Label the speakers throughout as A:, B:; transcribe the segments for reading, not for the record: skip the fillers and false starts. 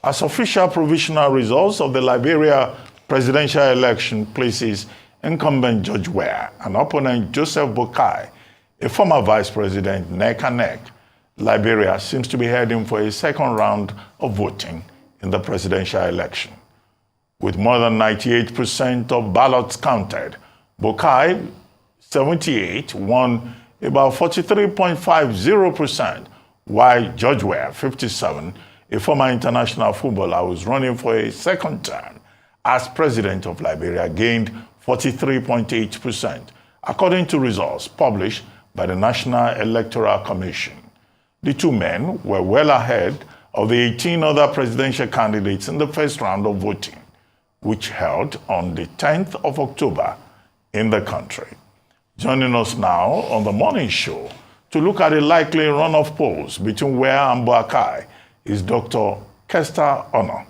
A: as official provisional results of the Liberia presidential election places incumbent George Weah and opponent Joseph Boakai, a former vice president, neck and neck. Liberia seems to be heading for a second round of voting in the presidential election. With more than 98% of ballots counted, Boakai, 78, won about 43.50%, while George Weah, 57, a former international footballer who was running for a second term as president of Liberia, gained 43.8%, according to results published by the National Electoral Commission. The two men were well ahead of the 18 other presidential candidates in the first round of voting, which held on the 10th of October in the country. Joining us now on the morning show to look at a likely runoff polls between Weah and Boakai is Dr. Kester Onoh,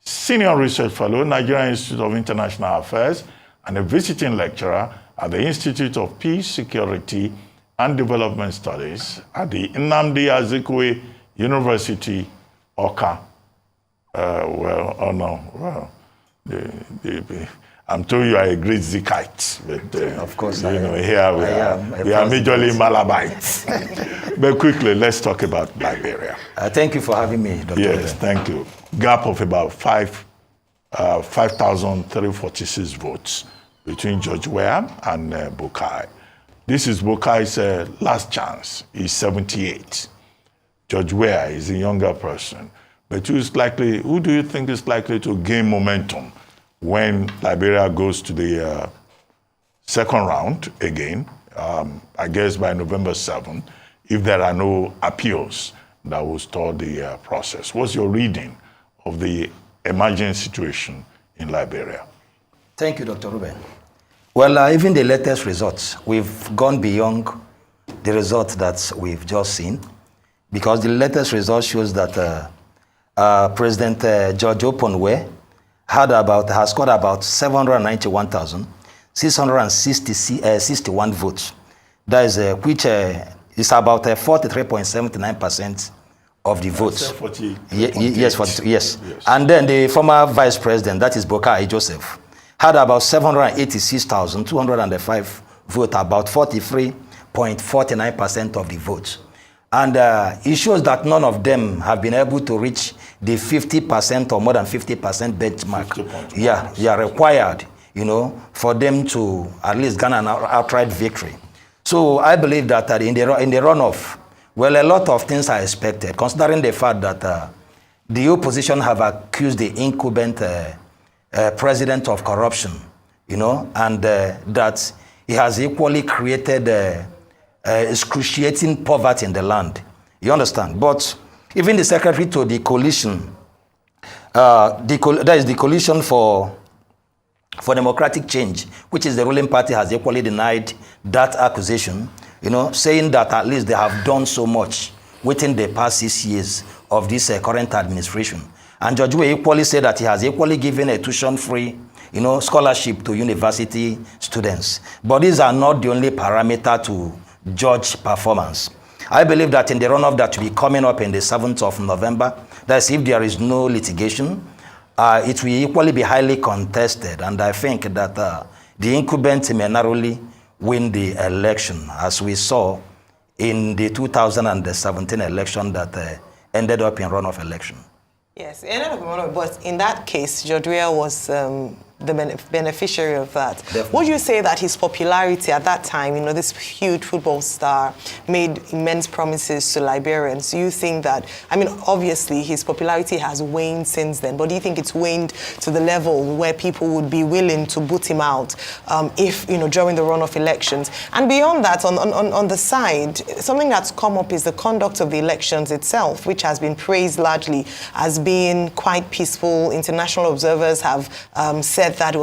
A: Senior Research Fellow, Nigerian Institute of International Affairs, and a visiting lecturer at the Institute of Peace, Security, and Development Studies at the Nnamdi Azikiwe University, Awka. I'm told you are a great Zikite, but
B: of course,
A: here we are majorly Malabites. But quickly, let's talk about Liberia.
B: Thank you for having me, Dr.
A: Yes, thank you. Gap of about 5,346 votes between George Weah and Boakai. This is Boakai's last chance. He's 78. George Weah is a younger person. But who do you think is likely to gain momentum when Liberia goes to the second round again, I guess by November 7th, if there are no appeals that will stall the process? What's your reading of the emerging situation in Liberia?
B: Thank you, Dr. Ruben. Well, even the latest results, we've gone beyond the results that we've just seen, because the latest result shows that President George Oppong has scored about 791,661 votes. That is which is about 43.79% of the votes.
A: 40,
B: yes. And then the former vice president, that is Boakai Joseph, had about 786,205 votes, about 43.49% of the votes. And it shows that none of them have been able to reach the 50% or more than 50% benchmark. Required, for them to at least gain an outright victory. So I believe that in the runoff, well, a lot of things are expected, considering the fact that the opposition have accused the incumbent president of corruption, and that he has equally created excruciating poverty in the land. You understand? But even the secretary to the coalition, that is the coalition for democratic change, which is the ruling party, has equally denied that accusation, saying that at least they have done so much within the past 6 years of this current administration. And George Weah equally said that he has equally given a tuition-free, scholarship to university students. But these are not the only parameter to judge performance. I believe that in the runoff that will be coming up in the 7th of November, that's if there is no litigation, it will equally be highly contested. And I think that the incumbent may narrowly win the election, as we saw in the 2017 election that ended up in runoff election.
C: Yes, it ended up in runoff, but in that case, George Weah was the beneficiary of that.
B: Definitely.
C: Would you say that his popularity at that time, this huge football star, made immense promises to Liberians? Do you think that, obviously his popularity has waned since then, but do you think it's waned to the level where people would be willing to boot him out if, during the runoff elections? And beyond that, on the side, something that's come up is the conduct of the elections itself, which has been praised largely as being quite peaceful. International observers have said said that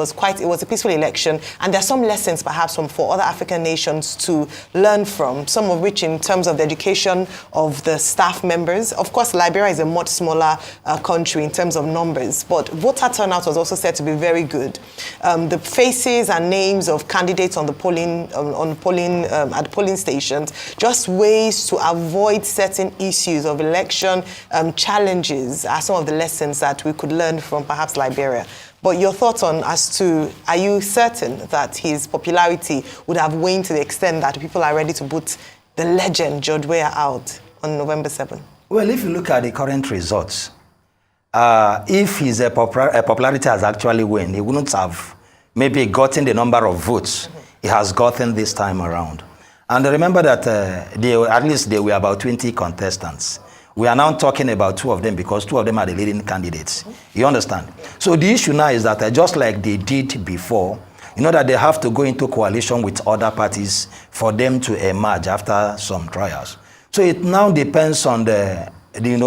C: it was a peaceful election, and there are some lessons perhaps for other African nations to learn from, some of which in terms of the education of the staff members. Of course, Liberia is a much smaller country in terms of numbers, but voter turnout was also said to be very good. The faces and names of candidates on the at the polling stations, just ways to avoid certain issues of election challenges are some of the lessons that we could learn from perhaps Liberia. But your thoughts on as to, are you certain that his popularity would have waned to the extent that people are ready to put the legend George Weah out on November 7?
B: Well, if you look at the current results, if his popularity has actually waned, he wouldn't have maybe gotten the number of votes he has gotten this time around. And remember that at least there were about 20 contestants. We are now talking about 2 of them because 2 of them are the leading candidates. You understand? So the issue now is that just like they did before, you know that they have to go into coalition with other parties for them to emerge after some trials. So it now depends on any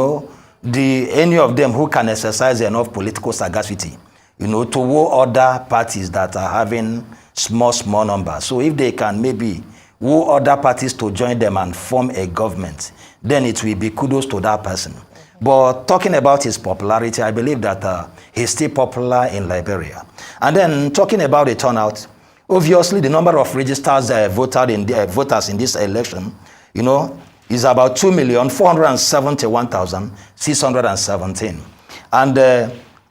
B: of them who can exercise enough political sagacity, to woo other parties that are having small numbers. So if they can maybe woo other parties to join them and form a government, then it will be kudos to that person. But talking about his popularity, I believe that he's still popular in Liberia. And then talking about the turnout, obviously the number of registered voters in this election, is about 2,471,617. And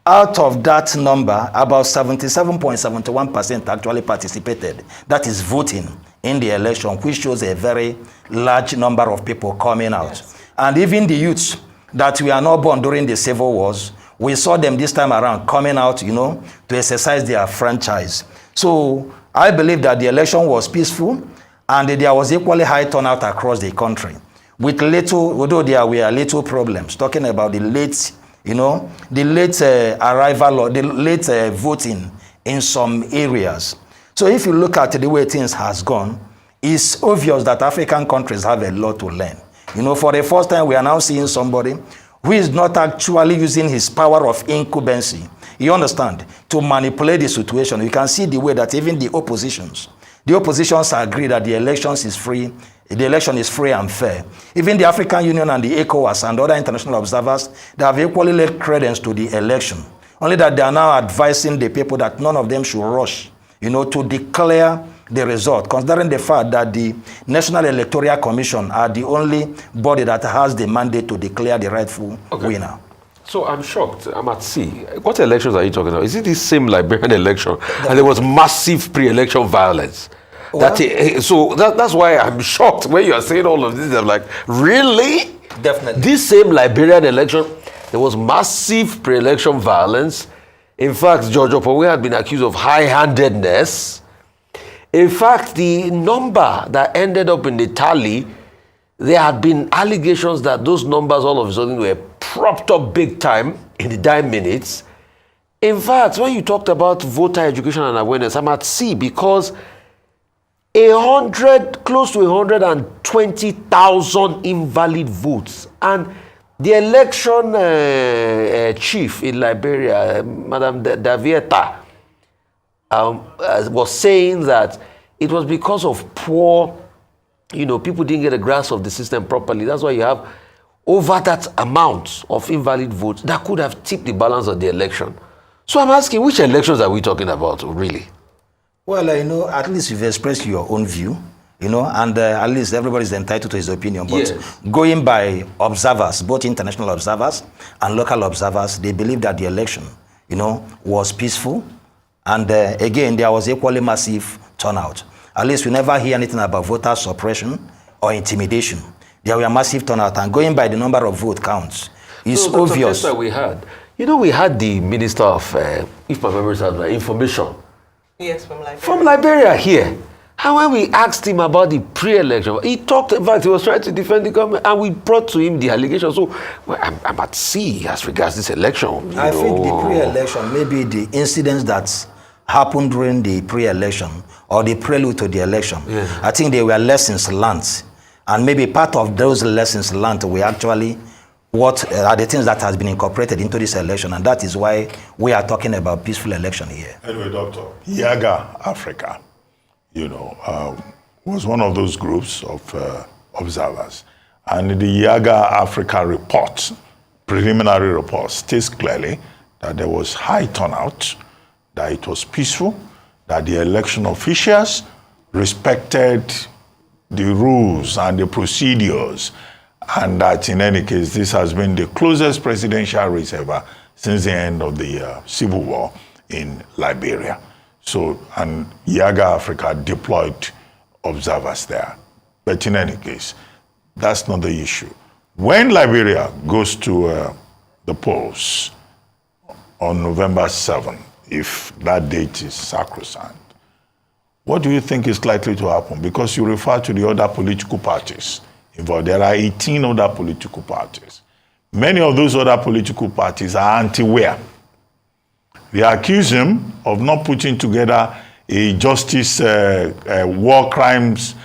B: out of that number, about 77.71% actually participated. That is voting in the election, which shows a very large number of people coming out. Yes. And even the youths that were not born during the civil wars, we saw them this time around coming out, to exercise their franchise. So I believe that the election was peaceful and there was equally high turnout across the country. With although there were little problems, talking about the late arrival or the late voting in some areas. So if you look at the way things has gone, it's obvious that African countries have a lot to learn. For the first time, we are now seeing somebody who is not actually using his power of incumbency, you understand, to manipulate the situation. You can see the way that even the oppositions agree that the election is free and fair. Even the African Union and the ECOWAS and other international observers, they have equally laid credence to the election. Only that they are now advising the people that none of them should rush, to declare the result, considering the fact that the National Electoral Commission are the only body that has the mandate to declare the rightful winner.
D: So I'm shocked. I'm at sea. What elections are you talking about? Is it the same Liberian election? And there was massive pre-election violence. Well, that's why I'm shocked when you are saying all of this. I'm like, really?
B: Definitely.
D: This same Liberian election, there was massive pre-election violence. In fact, George Weah had been accused of high-handedness. In fact, the number that ended up in the tally, there had been allegations that those numbers all of a sudden were propped up big time in the dying minutes. In fact, when you talked about voter education and awareness, I'm at sea because close to 120,000 invalid votes. And the election chief in Liberia, Madam Davieta, was saying that it was because of poor, people didn't get a grasp of the system properly. That's why you have over that amount of invalid votes that could have tipped the balance of the election. So I'm asking, which elections are we talking about, really?
B: Well, at least you've expressed your own view, and at least everybody's entitled to his opinion. But
D: yes,
B: going by observers, both international observers and local observers, they believe that the election, was peaceful. And again, there was equally massive turnout. At least we never hear anything about voter suppression or intimidation. There were massive turnout. And going by the number of vote counts, it's obvious.
D: That we had. We had the Minister of, if my memory serves right, Information.
C: Yes, from Liberia.
D: From Liberia here. And when we asked him about the pre-election, he talked, in fact, he was trying to defend the government, and we brought to him the allegation. So I'm at sea as regards this election.
B: I think the pre-election, maybe the incidents that happened during the pre-election or the prelude to the election, I think they were lessons learned. And maybe part of those lessons learned will what are the things that has been incorporated into this election, and that is why we are talking about peaceful election here.
A: Anyway, Doctor, Yaga Africa, was one of those groups of observers. And the Yaga Africa report, preliminary report, states clearly that there was high turnout, that it was peaceful, that the election officials respected the rules and the procedures, and that in any case, this has been the closest presidential race ever since the end of the civil war in Liberia. So, and Yaga Africa deployed observers there. But in any case, that's not the issue. When Liberia goes to the polls on November 7, if that date is sacrosanct, what do you think is likely to happen? Because you refer to the other political parties involved. There are 18 other political parties. Many of those other political parties are anti-war. They accuse him of not putting together a justice, war crimes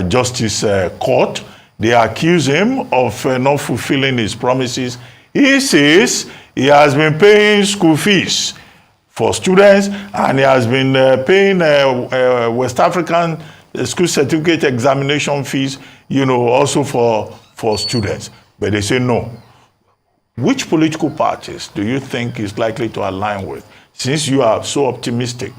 A: justice court. They accuse him of not fulfilling his promises. He says he has been paying school fees for students, and he has been paying West African school certificate examination fees, also for students. But they say no. Which political parties do you think is likely to align with, since you are so optimistic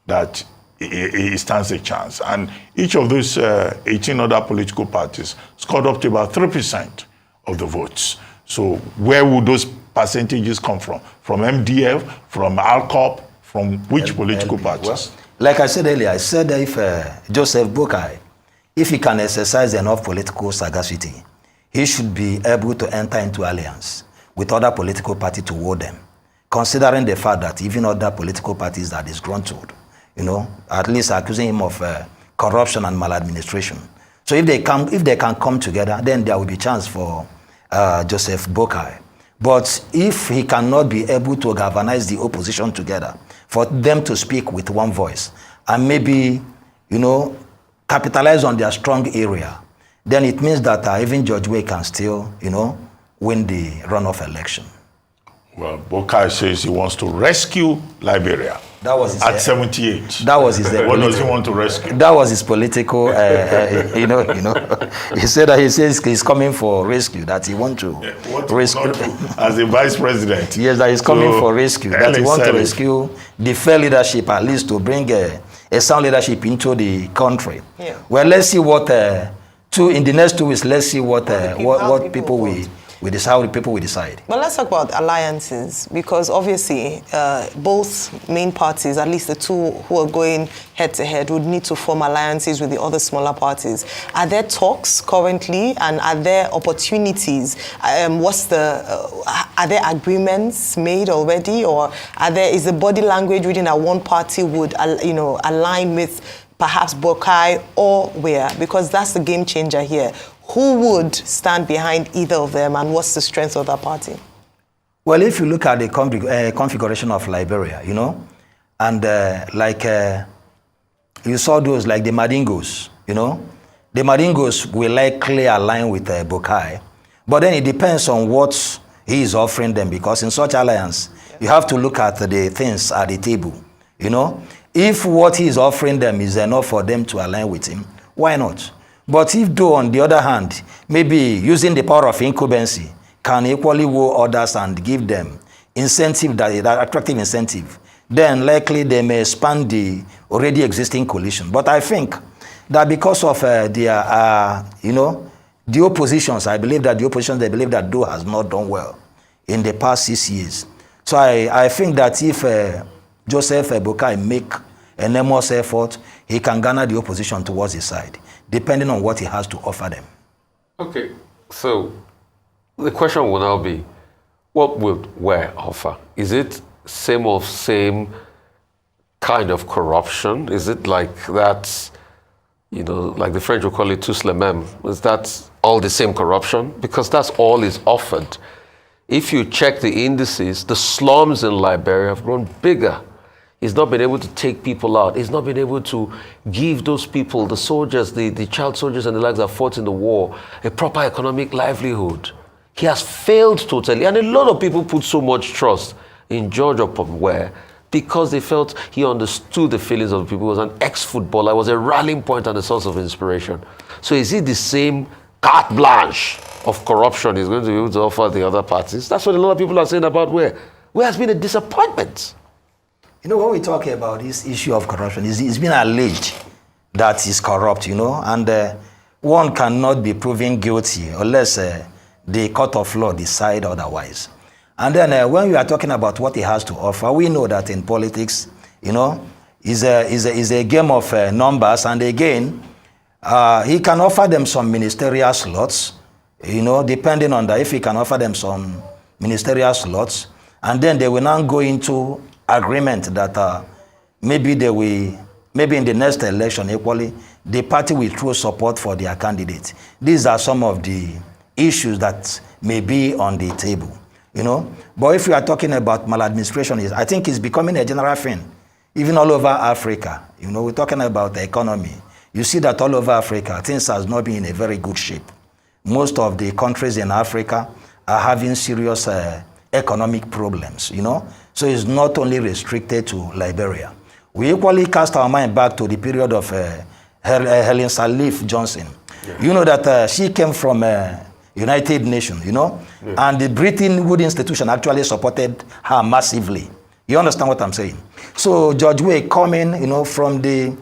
A: that it stands a chance? And each of those 18 other political parties scored up to about 3% of the votes. So where would those percentages come from? From MDF, from ALCOP, from which political parties?
B: Well, like I said earlier, I said if Joseph Boakai, if he can exercise enough political sagacity, he should be able to enter into alliance with other political parties to ward them, considering the fact that even other political parties are disgruntled, at least accusing him of corruption and maladministration. So if they can come together, then there will be chance for Joseph Boakai. But if he cannot be able to galvanize the opposition together, for them to speak with one voice, and maybe, capitalize on their strong area, then it means that even George Weah can still, win the runoff election.
A: Well, Boakai says he wants to rescue Liberia.
B: That was his,
A: at 78.
B: That was his.
A: What does he want to rescue?
B: That was his political. He said that he says he's coming for rescue. That he want to rescue
A: as a vice president.
B: Yes, that he's coming for rescue. That he want to rescue the fair leadership, at least to bring a sound leadership into the country.
C: Yeah.
B: Well, let's see what in the next 2 weeks. Let's see what people will. This how the people will decide.
C: But let's talk about alliances, because obviously both main parties, at least the two who are going head-to-head, would need to form alliances with the other smaller parties. Are there talks currently, and are there opportunities? Are there agreements made already, or is the body language reading that one party would align with perhaps Boakai or Weah? Because that's the game changer here. Who would stand behind either of them, and what's the strength of that party?
B: Well, if you look at the configuration of Liberia, and you saw those like the Madingos, the Madingos will likely align with Boakai, but then it depends on what he is offering them, because in such alliance, you have to look at the things at the table, If what he is offering them is enough for them to align with him, why not? But if though, on the other hand, maybe using the power of incumbency can equally woo others and give them incentive, that attractive incentive, then likely they may expand the already existing coalition. But I think that because of the oppositions, I believe that the opposition, they believe that Doe has not done well in the past 6 years. So I think that if Joseph Boakai make an enormous effort, he can garner the opposition towards his side, depending on what he has to offer them.
D: Okay, so the question will now be, what would Weah offer? Is it same kind of corruption? Is it like that, like the French will call it tous les mêmes? Is that all the same corruption? Because that's all is offered. If you check the indices, the slums in Liberia have grown bigger. He's not been able to take people out. He's not been able to give those people, the soldiers, the child soldiers and the likes that fought in the war, a proper economic livelihood. He has failed totally. And a lot of people put so much trust in George Opomwe because they felt he understood the feelings of the people. He was an ex-footballer, was a rallying point and a source of inspiration. So is it the same carte blanche of corruption he's going to be able to offer the other parties? That's what a lot of people are saying about Where has been a disappointment.
B: You know, when we talk about this issue of corruption, it's been alleged that he's corrupt, you know, and one cannot be proven guilty unless the court of law decide otherwise. And then when we are talking about what he has to offer, we know that in politics, you know, is a game of numbers. And again, he can offer them some ministerial slots, you know, depending on that. If he can offer them some ministerial slots, and then they will now go into agreement that maybe in the next election, equally, the party will throw support for their candidate. These are some of the issues that may be on the table, you know. But if you are talking about maladministration, I think it's becoming a general thing, even all over Africa. You know, we're talking about the economy. You see that all over Africa, things has not been in a very good shape. Most of the countries in Africa are having serious economic problems, you know. So it's not only restricted to Liberia. We equally cast our mind back to the period of Helen Sirleaf Johnson. Yeah. You know that she came from United Nations, you know, and the Bretton Woods institution actually supported her massively. You understand what I'm saying? So George Weah coming, you know, from being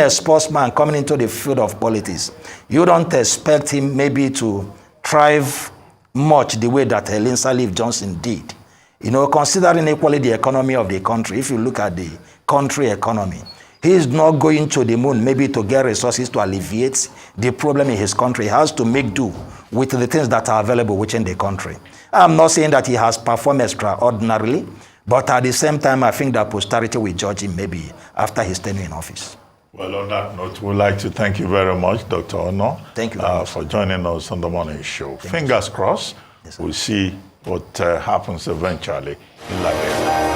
B: a sportsman coming into the field of politics, you don't expect him maybe to thrive much the way that Helen Sirleaf Johnson did. You know, considering equally the economy of the country, if you look at the country economy, he is not going to the moon maybe to get resources to alleviate the problem in his country. He has to make do with the things that are available within the country. I'm not saying that he has performed extraordinarily, but at the same time, I think that posterity will judge him maybe after his tenure in office.
A: Well, on that note, we'd like to thank you very much, Dr. Ono,
B: thank you
A: for joining us on the morning show. Fingers crossed,
B: yes,
A: we'll see what happens eventually in Liberia.